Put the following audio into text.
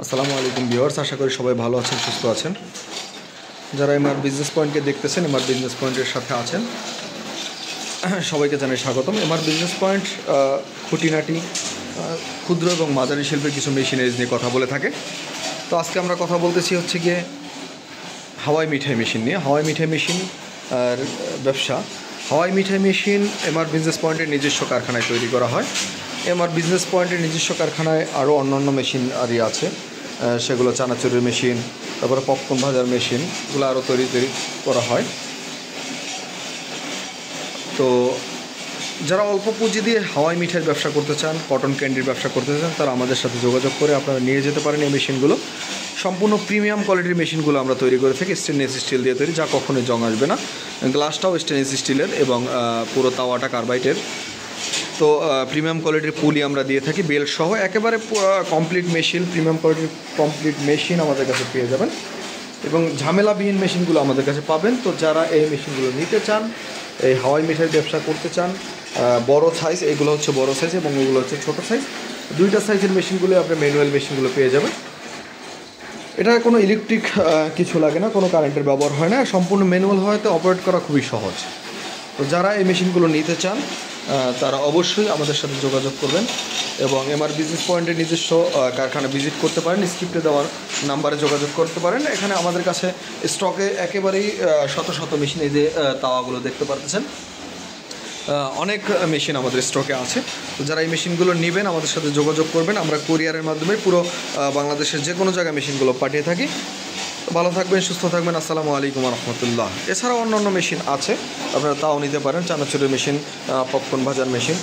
আসসালামু আলাইকুম ভিউয়ার্স, আশা করি সবাই ভালো আছেন, সুস্থ আছেন। যারা এমআর বিজনেস পয়েন্টকে দেখতেছেন, এমআর বিজনেস পয়েন্টের সাথে আছেন, সবাইকে জানাই স্বাগতম। এমআর বিজনেস পয়েন্ট খুঁটিনাটি ক্ষুদ্র এবং মাঝারি শিল্পের কিছু মেশিনারিজ নিয়ে কথা বলে থাকে। তো আজকে আমরা কথা বলতেছি হচ্ছে গিয়ে হাওয়াই মিঠাই মেশিন নিয়ে। হাওয়াই মিঠাই মেশিন আর ব্যবসা। হাওয়াই মিঠাই মেশিন এমআর বিজনেস পয়েন্টের নিজস্ব কারখানায় তৈরি করা হয়। এমআর বিজনেস পয়েন্টের নিজস্ব কারখানায় আরও অন্যান্য মেশিনারি আছে, সেগুলো চানাচুরের মেশিন, তারপরে পপকর্ন ভাজার মেশিনগুলো আরও তৈরি করা হয়। তো যারা অল্প পুঁজি দিয়ে হাওয়াই মিঠাইয়ের ব্যবসা করতে চান, কটন ক্যান্ডির ব্যবসা করতে চান, তারা আমাদের সাথে যোগাযোগ করে আপনারা নিয়ে যেতে পারেন এই মেশিনগুলো। সম্পূর্ণ প্রিমিয়াম কোয়ালিটির মেশিনগুলো আমরা তৈরি করে থাকি, স্টেনলেস স্টিল দিয়ে তৈরি, যা কখনোই জং আসবে না। গ্লাসটাও স্টেনলেস স্টিলের এবং পুরো তাওয়াটা কার্বাইটের। তো প্রিমিয়াম কোয়ালিটির পুলি আমরা দিয়ে থাকি, বেল্ট সহ একেবারে কমপ্লিট মেশিন, প্রিমিয়াম কোয়ালিটির কমপ্লিট মেশিন আমাদের কাছে পেয়ে যাবেন এবং ঝামেলাবিহীন মেশিনগুলো আমাদের কাছে পাবেন। তো যারা এই মেশিনগুলো নিতে চান, এই হাওয়াই মিঠাইয়ের ব্যবসা করতে চান, বড় সাইজ, এগুলো হচ্ছে বড় সাইজ এবং এগুলো হচ্ছে ছোটো সাইজ, দুইটা সাইজের মেশিনগুলো আপনি ম্যানুয়াল মেশিনগুলো পেয়ে যাবেন। এটা কোনো ইলেকট্রিক কিছু লাগে না, কোনো কারেন্টের ব্যবহার হয় না, সম্পূর্ণ ম্যানুয়াল হয়তো অপারেট করা খুবই সহজ। তো যারা এই মেশিনগুলো নিতে চান তারা অবশ্যই আমাদের সাথে যোগাযোগ করবেন এবং এমআর বিজনেস পয়েন্টের নিজস্ব কারখানা ভিজিট করতে পারেন। স্ক্রিপ্টে দেওয়ার নাম্বারে যোগাযোগ করতে পারেন। এখানে আমাদের কাছে স্টকে একেবারেই শত শত মেশিন, এই যে তাওয়াগুলো দেখতে পারতেছেন, অনেক মেশিন আমাদের স্টকে আছে। তো যারা এই মেশিনগুলো নেবেন আমাদের সাথে যোগাযোগ করবেন। আমরা কুরিয়ারের মাধ্যমে পুরো বাংলাদেশের যে কোনো জায়গায় মেশিনগুলো পাঠিয়ে থাকি। ভালো থাকবেন, সুস্থ থাকবেন। আসসালামু আলাইকুম রহমতুল্লাহ। এছাড়াও অন্য অন্য মেশিন আছে, আপনারা তাও নিতে পারেন, চানাচুরের মেশিন, পপকর্ন ভাজার মেশিন।